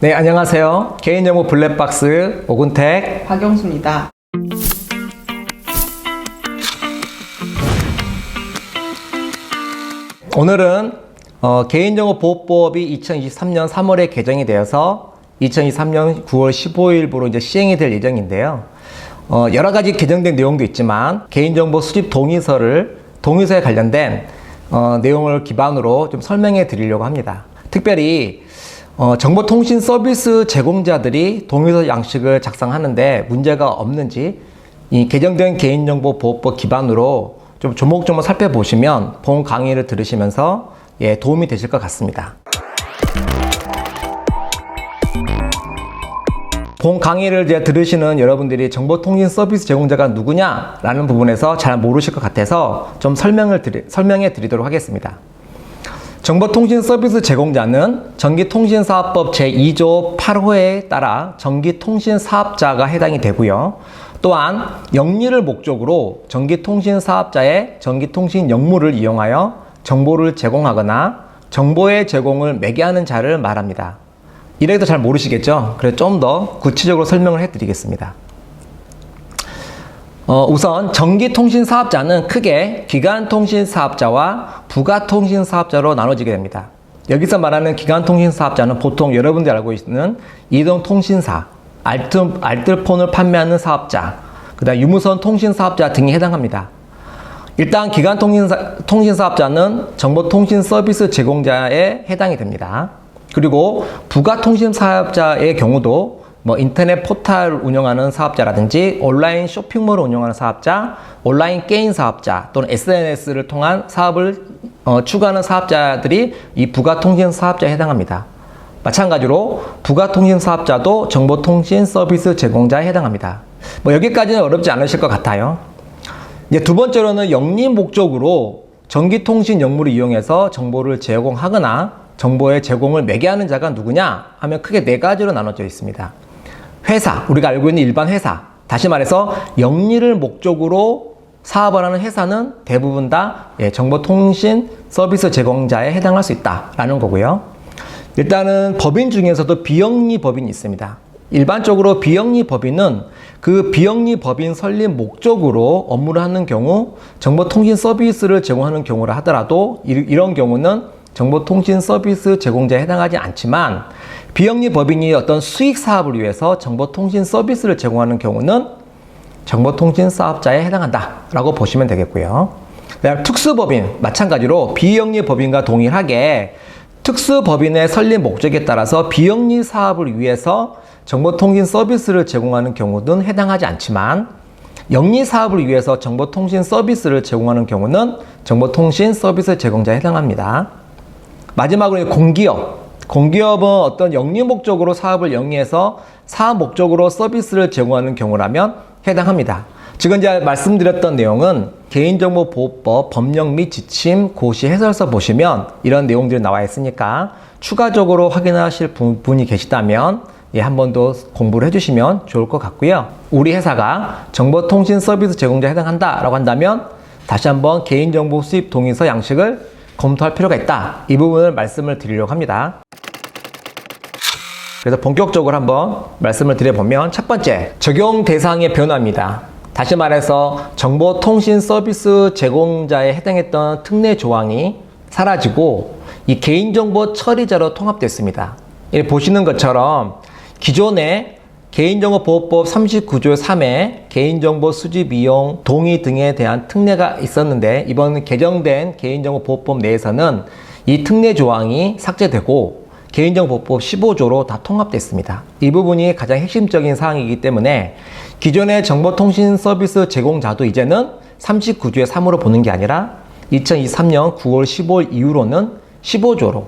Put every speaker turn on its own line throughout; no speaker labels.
네, 안녕하세요. 개인정보 블랙박스 오근택
박영수입니다.
오늘은 개인정보보호법이 2023년 3월에 개정이 되어서 2023년 9월 15일부로 이제 시행이 될 예정인데요. 여러 가지 개정된 내용도 있지만 개인정보 수집 동의서에 관련된 내용을 기반으로 좀 설명해 드리려고 합니다. 특별히 정보통신 서비스 제공자들이 동의서 양식을 작성하는데 문제가 없는지 이 개정된 개인정보보호법 기반으로 좀 조목조목 살펴보시면 본 강의를 들으시면서 도움이 되실 것 같습니다. 본 강의를 이제 들으시는 여러분들이 정보통신 서비스 제공자가 누구냐라는 부분에서 잘 모르실 것 같아서 좀 설명해 드리도록 하겠습니다. 정보통신 서비스 제공자는 전기통신사업법 제2조 8호에 따라 전기통신사업자가 해당이 되고요. 또한 영리를 목적으로 전기통신사업자의 전기통신 역무를 이용하여 정보를 제공하거나 정보의 제공을 매개하는 자를 말합니다. 이래도 잘 모르시겠죠? 그래서 좀 더 구체적으로 설명을 해드리겠습니다. 우선 전기통신사업자는 크게 기간통신사업자와 부가통신사업자로 나눠지게 됩니다. 여기서 말하는 기간통신사업자는 보통 여러분들이 알고 있는 이동통신사, 알뜰폰을 판매하는 사업자, 그 다음 유무선 통신사업자 등이 해당합니다. 일단 기간통신사업자는 정보통신 서비스 제공자에 해당이 됩니다. 그리고 부가통신사업자의 경우도 인터넷 포털 운영하는 사업자라든지 온라인 쇼핑몰을 운영하는 사업자, 온라인 게임 사업자 또는 SNS를 통한 사업을 추구하는 사업자들이 이 부가통신 사업자에 해당합니다. 마찬가지로 부가통신 사업자도 정보통신 서비스 제공자에 해당합니다. 여기까지는 어렵지 않으실 것 같아요. 이제 두 번째로는 영리 목적으로 전기통신 역무를 이용해서 정보를 제공하거나 정보의 제공을 매개하는 자가 누구냐 하면 크게 네 가지로 나눠져 있습니다. 회사, 우리가 알고 있는 일반 회사, 다시 말해서 영리를 목적으로 사업을 하는 회사는 대부분 다 정보통신 서비스 제공자에 해당할 수 있다라는 거고요. 일단은 법인 중에서도 비영리 법인이 있습니다. 일반적으로 비영리 법인은 그 비영리 법인 설립 목적으로 업무를 하는 경우 정보통신 서비스를 제공하는 경우라 하더라도 이런 경우는 정보통신 서비스 제공자에 해당하지 않지만 비영리 법인이 어떤 수익 사업을 위해서 정보통신 서비스를 제공하는 경우는 정보통신 사업자에 해당한다라고 보시면 되겠고요. 그다음 특수법인, 마찬가지로 비영리 법인과 동일하게 특수법인의 설립 목적에 따라서 비영리 사업을 위해서 정보통신 서비스를 제공하는 경우는 해당하지 않지만 영리 사업을 위해서 정보통신 서비스를 제공하는 경우는 정보통신 서비스 제공자에 해당합니다. 마지막으로 공기업. 공기업은 어떤 영리 목적으로 사업을 영위해서 사업 목적으로 서비스를 제공하는 경우라면 해당합니다. 지금 이제 말씀드렸던 내용은 개인정보보호법 법령 및 지침 고시 해설서 보시면 이런 내용들이 나와 있으니까 추가적으로 확인하실 분이 계시다면 한 번 더 공부를 해주시면 좋을 것 같고요. 우리 회사가 정보통신 서비스 제공자에 해당한다라고 한다면 다시 한번 개인정보 수집 동의서 양식을 검토할 필요가 있다. 이 부분을 말씀을 드리려고 합니다. 그래서 본격적으로 한번 말씀을 드려보면 첫 번째, 적용 대상의 변화입니다. 다시 말해서 정보통신 서비스 제공자에 해당했던 특례 조항이 사라지고 이 개인정보 처리자로 통합됐습니다. 보시는 것처럼 기존에 개인정보보호법 39조 3에 개인정보 수집 이용 동의 등에 대한 특례가 있었는데 이번 개정된 개인정보보호법 내에서는 이 특례 조항이 삭제되고 개인정보보호법 15조로 다 통합됐습니다. 이 부분이 가장 핵심적인 사항이기 때문에 기존의 정보통신 서비스 제공자도 이제는 39조의 3으로 보는 게 아니라 2023년 9월 15일 이후로는 15조로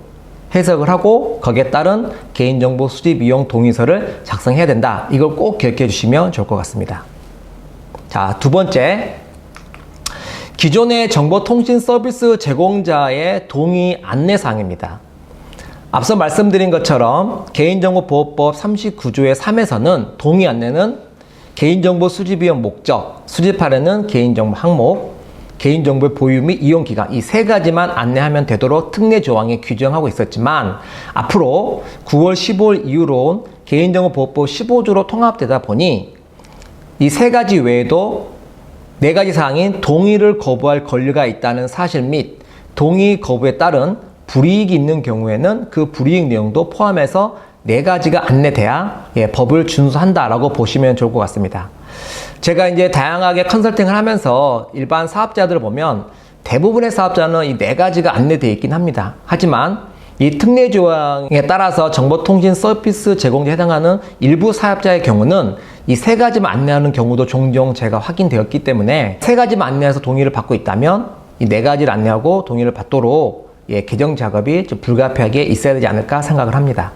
해석을 하고 거기에 따른 개인정보 수집 이용 동의서를 작성해야 된다. 이걸 꼭 기억해 주시면 좋을 것 같습니다. 자, 두 번째, 기존의 정보통신 서비스 제공자의 동의 안내사항입니다. 앞서 말씀드린 것처럼 개인정보보호법 39조의 3에서는 동의 안내는 개인정보 수집 이용 목적, 수집하려는 개인정보 항목, 개인정보의 보유 및 이용기간 이 세 가지만 안내하면 되도록 특례 조항에 규정하고 있었지만 앞으로 9월 15일 이후로 개인정보보호법 15조로 통합되다 보니 이 세 가지 외에도 네 가지 사항인 동의를 거부할 권리가 있다는 사실 및 동의 거부에 따른 불이익이 있는 경우에는 그 불이익 내용도 포함해서 네 가지가 안내돼야 법을 준수한다라고 보시면 좋을 것 같습니다. 제가 이제 다양하게 컨설팅을 하면서 일반 사업자들을 보면 대부분의 사업자는 이 네 가지가 안내되어 있긴 합니다. 하지만 이 특례 조항에 따라서 정보통신 서비스 제공자에 해당하는 일부 사업자의 경우는 이 세 가지만 안내하는 경우도 종종 제가 확인되었기 때문에 세 가지만 안내해서 동의를 받고 있다면 이 네 가지를 안내하고 동의를 받도록 개정 작업이 좀 불가피하게 있어야 되지 않을까 생각을 합니다.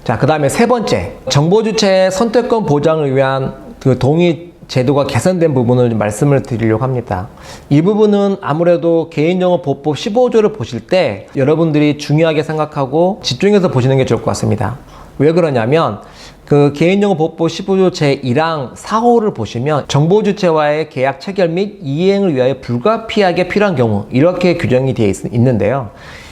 자, 그 다음에 세 번째, 정보주체의 선택권 보장을 위한 그 동의 제도가 개선된 부분을 좀 말씀을 드리려고 합니다. 이 부분은 아무래도 개인정보보호법 15조를 보실 때 여러분들이 중요하게 생각하고 집중해서 보시는 게 좋을 것 같습니다. 왜 그러냐면 그 개인정보보호법 15조 제1항 4호를 보시면 정보주체와의 계약 체결 및 이행을 위하여 불가피하게 필요한 경우 이렇게 규정이 되어 있는데요.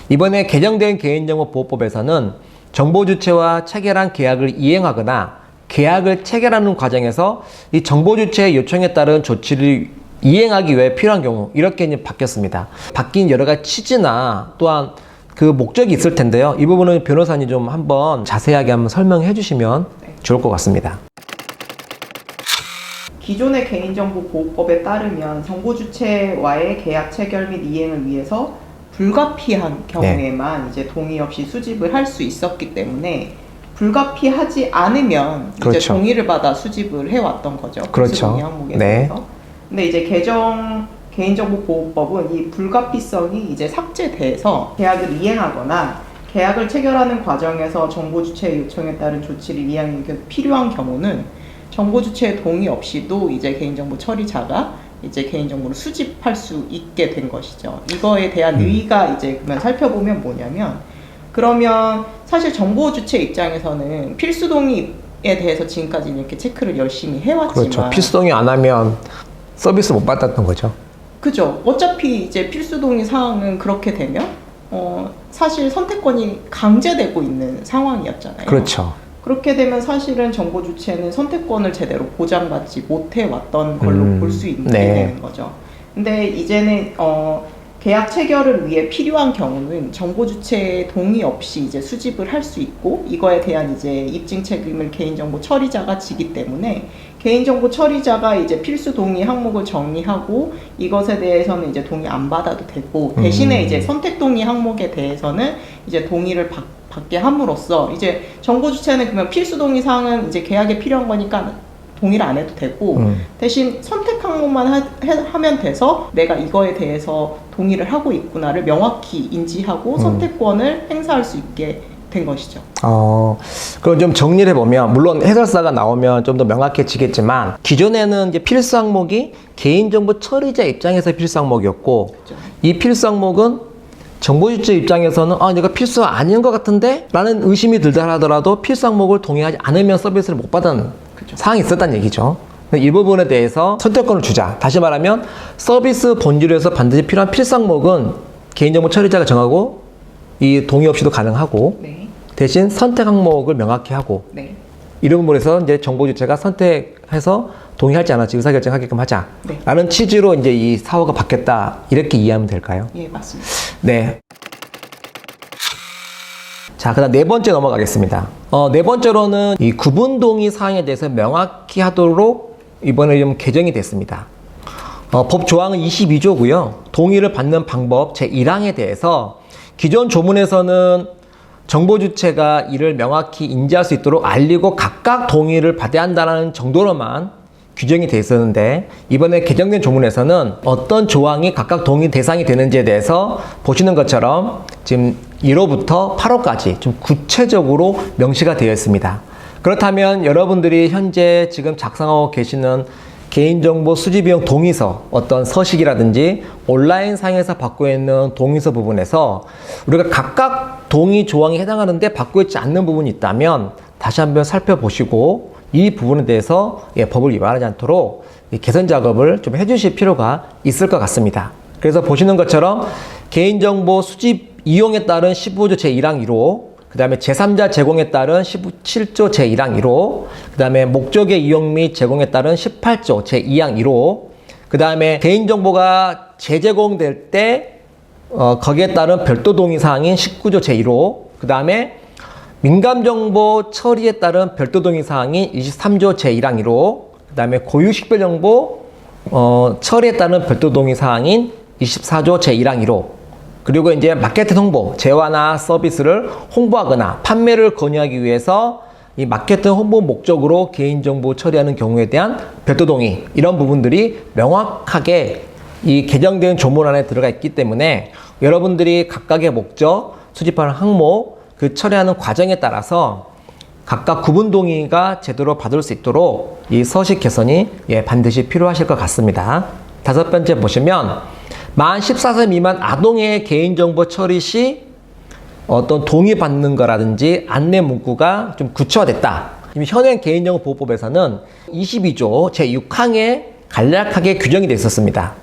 이번에 개정된 개인정보보호법에서는 정보주체와 체결한 계약을 이행하거나 계약을 체결하는 과정에서 이 정보주체의 요청에 따른 조치를 이행하기 위해 필요한 경우 이렇게 이제 바뀌었습니다. 바뀐 여러 가지 취지나 또한 그 목적이 있을 텐데요. 이 부분은 변호사님 좀 한번 자세하게 한번 설명해 주시면 좋을 것 같습니다.
기존의 개인정보보호법에 따르면 정보주체와의 계약 체결 및 이행을 위해서 불가피한 경우에만 이제 동의 없이 수집을 할 수 있었기 때문에 불가피하지 않으면
그렇죠.
이제 동의를 받아 수집을 해왔던 거죠.
그렇죠.
동의 항목에 대해서. 근데 이제 개인정보보호법은 이 불가피성이 이제 삭제돼서 계약을 이행하거나 계약을 체결하는 과정에서 정보주체의 요청에 따른 조치를 이행하기 필요한 경우는 정보주체의 동의 없이도 이제 개인정보 처리자가 이제 개인정보를 수집할 수 있게 된 것이죠. 이거에 대한 의의가 이제 그러면 살펴보면 뭐냐면 그러면 사실 정보주체 입장에서는 필수 동의에 대해서 지금까지 이렇게 체크를 열심히 해왔지만
그렇죠. 필수 동의 안 하면 서비스 못 받았던 거죠.
그죠. 어차피 이제 필수 동의 사항은 그렇게 되면 사실 선택권이 강제되고 있는 상황이었잖아요.
그렇죠.
그렇게 되면 사실은 정보주체는 선택권을 제대로 보장받지 못해왔던 걸로 볼 수 있게 되는 거죠. 근데 이제는 계약 체결을 위해 필요한 경우는 정보주체의 동의 없이 이제 수집을 할 수 있고 이거에 대한 이제 입증 책임을 개인정보 처리자가 지기 때문에 개인정보 처리자가 이제 필수 동의 항목을 정리하고 이것에 대해서는 이제 동의 안 받아도 되고 대신에 이제 선택 동의 항목에 대해서는 이제 동의를 받게 함으로써 이제 정보주체는 그러면 필수 동의 사항은 이제 계약에 필요한 거니까 동의를 안 해도 되고 대신 선택 항목만 하면 돼서 내가 이거에 대해서 동의를 하고 있구나를 명확히 인지하고 선택권을 행사할 수 있게 된 것이죠.
그럼 좀 정리를 해보면 물론 해설사가 나오면 좀 더 명확해지겠지만 기존에는 이제 필수 항목이 개인정보 처리자 입장에서 필수 항목이었고
그렇죠.
이 필수 항목은 정보주체 입장에서는 내가 필수 아닌 것 같은데? 라는 의심이 들다 하더라도 필수 항목을 동의하지 않으면 서비스를 못 받은
그렇죠.
상황이 있었다는 얘기죠. 이 부분에 대해서 선택권을 주자. 다시 말하면 서비스 본질에서 반드시 필요한 필수 항목은 개인정보 처리자가 정하고 이 동의 없이도 가능하고 대신 선택 항목을 명확히 하고 이런 부분에서 이제 정보주체가 선택해서 동의할지 않을지 의사결정하게끔 하자. 라는 취지로 이제 이 사호가 바뀌었다. 이렇게 이해하면 될까요?
예, 맞습니다.
네. 자, 그 다음 네 번째 넘어가겠습니다. 네 번째로는 이 구분 동의 사항에 대해서 명확히 하도록 이번에 좀 개정이 됐습니다. 법 조항은 22조고요. 동의를 받는 방법 제1항에 대해서 기존 조문에서는 정보주체가 이를 명확히 인지할 수 있도록 알리고 각각 동의를 받아야 한다는 정도로만 규정이 되어 있었는데 이번에 개정된 조문에서는 어떤 조항이 각각 동의 대상이 되는지에 대해서 보시는 것처럼 지금 1호부터 8호까지 좀 구체적으로 명시가 되어 있습니다. 그렇다면 여러분들이 현재 지금 작성하고 계시는 개인정보 수집비용 동의서 어떤 서식이라든지 온라인상에서 받고 있는 동의서 부분에서 우리가 각각 동의 조항에 해당하는데 받고 있지 않는 부분이 있다면 다시 한번 살펴보시고 이 부분에 대해서 법을 위반하지 않도록 이 개선 작업을 좀 해주실 필요가 있을 것 같습니다. 그래서 보시는 것처럼 개인정보 수집 이용에 따른 15조 제1항 1호, 그 다음에 제3자 제공에 따른 17조 제1항 1호, 그 다음에 목적의 이용 및 제공에 따른 18조 제2항 1호, 그 다음에 개인정보가 재제공될 때 거기에 따른 별도 동의사항인 19조 제1호, 그 다음에 민감정보 처리에 따른 별도 동의사항인 23조 제1항 1호, 그 다음에 고유식별정보 처리에 따른 별도 동의사항인 24조 제1항 1호, 그리고 이제 마케팅 홍보, 재화나 서비스를 홍보하거나 판매를 권유하기 위해서 이 마케팅 홍보 목적으로 개인정보 처리하는 경우에 대한 별도 동의, 이런 부분들이 명확하게 이 개정된 조문 안에 들어가 있기 때문에 여러분들이 각각의 목적, 수집하는 항목, 그 처리하는 과정에 따라서 각각 구분 동의가 제대로 받을 수 있도록 이 서식 개선이 반드시 필요하실 것 같습니다. 다섯 번째 보시면 만 14세 미만 아동의 개인정보 처리 시 어떤 동의받는 거라든지 안내 문구가 좀 구체화됐다. 현행 개인정보보호법에서는 22조 제6항에 간략하게 규정이 되어 있었습니다.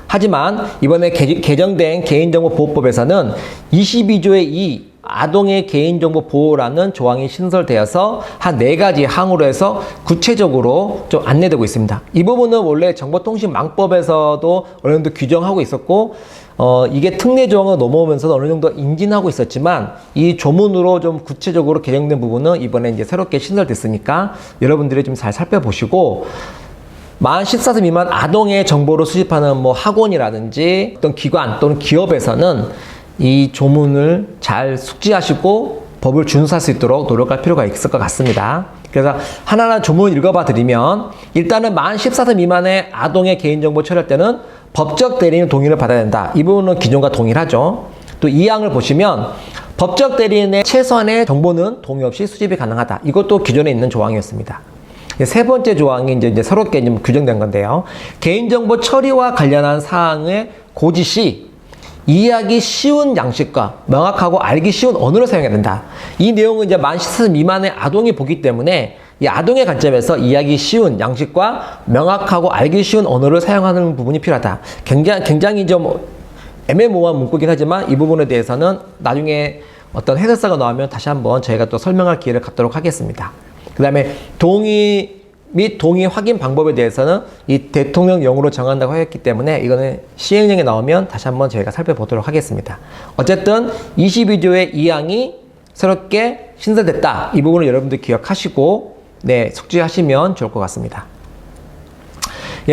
하지만 이번에 개정된 개인정보보호법에서는 22조의 2 아동의 개인정보 보호라는 조항이 신설되어서 한 4가지 항으로 해서 구체적으로 좀 안내되고 있습니다. 이 부분은 원래 정보통신망법에서도 어느 정도 규정하고 있었고 이게 특례 조항을 넘어오면서 어느 정도 인진하고 있었지만 이 조문으로 좀 구체적으로 개정된 부분은 이번에 이제 새롭게 신설됐으니까 여러분들이 좀 잘 살펴보시고 만 14세 미만 아동의 정보를 수집하는 뭐 학원이라든지 어떤 기관 또는 기업에서는 이 조문을 잘 숙지하시고 법을 준수할 수 있도록 노력할 필요가 있을 것 같습니다. 그래서 하나하나 조문을 읽어봐 드리면 일단은 만 14세 미만의 아동의 개인정보 처리할 때는 법적 대리인 동의를 받아야 된다. 이 부분은 기존과 동일하죠. 또 2항을 보시면 법적 대리인의 최소한의 정보는 동의 없이 수집이 가능하다. 이것도 기존에 있는 조항이었습니다. 세 번째 조항이 이제 새롭게 규정된 건데요. 개인정보 처리와 관련한 사항의 고지 시 이해하기 쉬운 양식과 명확하고 알기 쉬운 언어를 사용해야 된다. 이 내용은 이제 만 14세 미만의 아동이 보기 때문에 이 아동의 관점에서 이해하기 쉬운 양식과 명확하고 알기 쉬운 언어를 사용하는 부분이 필요하다. 굉장히 좀 애매모호한 문구긴 하지만 이 부분에 대해서는 나중에 어떤 해설사가 나오면 다시 한번 저희가 또 설명할 기회를 갖도록 하겠습니다. 그 다음에 동의 및 동의 확인 방법에 대해서는 이 대통령령으로 정한다고 했기 때문에 이거는 시행령에 나오면 다시 한번 저희가 살펴보도록 하겠습니다. 어쨌든 22조의 2항이 새롭게 신설됐다. 이 부분을 여러분들 기억하시고 숙지하시면 좋을 것 같습니다.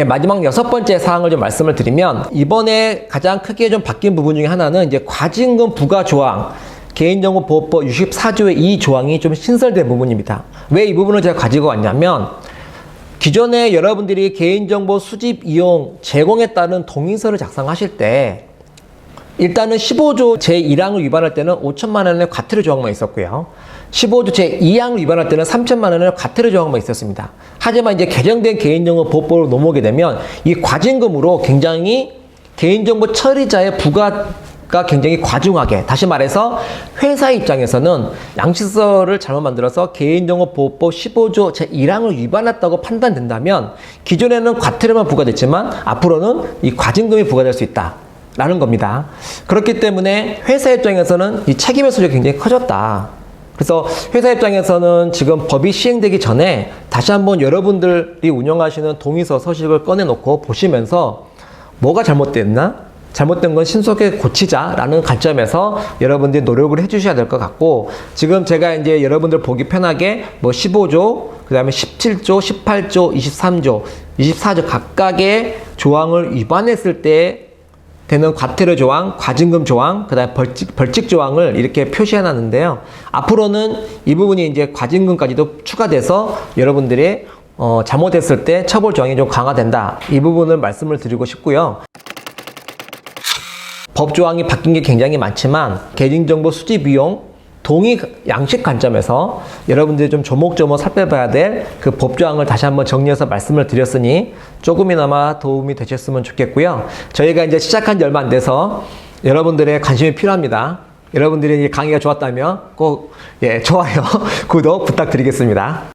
마지막 6번째 사항을 좀 말씀을 드리면 이번에 가장 크게 좀 바뀐 부분 중에 하나는 이제 과징금 부과 조항, 개인정보보호법 64조의 이 조항이 좀 신설된 부분입니다. 왜 이 부분을 제가 가지고 왔냐면 기존에 여러분들이 개인정보 수집, 이용, 제공에 따른 동의서를 작성하실 때 일단은 15조 제1항을 위반할 때는 5천만 원의 과태료 조항만 있었고요. 15조 제2항을 위반할 때는 3천만 원의 과태료 조항만 있었습니다. 하지만 이제 개정된 개인정보보호법으로 넘어오게 되면 이 과징금으로 굉장히 개인정보 처리자의 부가가 굉장히 과중하게, 다시 말해서 회사 입장에서는 양식서를 잘못 만들어서 개인정보보호법 15조 제1항을 위반했다고 판단된다면 기존에는 과태료만 부과됐지만 앞으로는 이 과징금이 부과될 수 있다 라는 겁니다. 그렇기 때문에 회사 입장에서는 이 책임의 소재가 굉장히 커졌다. 그래서 회사 입장에서는 지금 법이 시행되기 전에 다시 한번 여러분들이 운영하시는 동의서 서식을 꺼내놓고 보시면서 뭐가 잘못됐나? 잘못된 건 신속하게 고치자라는 관점에서 여러분들이 노력을 해주셔야 될 것 같고, 지금 제가 이제 여러분들 보기 편하게 뭐 15조, 그 다음에 17조, 18조, 23조, 24조 각각의 조항을 위반했을 때 되는 과태료 조항, 과징금 조항, 그 다음에 벌칙 조항을 이렇게 표시해 놨는데요. 앞으로는 이 부분이 이제 과징금까지도 추가돼서 여러분들이 잘못했을 때 처벌 조항이 좀 강화된다. 이 부분을 말씀을 드리고 싶고요. 법 조항이 바뀐 게 굉장히 많지만 개인정보 수집 이용 동의 양식 관점에서 여러분들이 좀 조목조목 살펴봐야 될 그 법 조항을 다시 한번 정리해서 말씀을 드렸으니 조금이나마 도움이 되셨으면 좋겠고요. 저희가 이제 시작한 지 얼마 안 돼서 여러분들의 관심이 필요합니다. 여러분들이 강의가 좋았다면 꼭 좋아요, 구독 부탁드리겠습니다.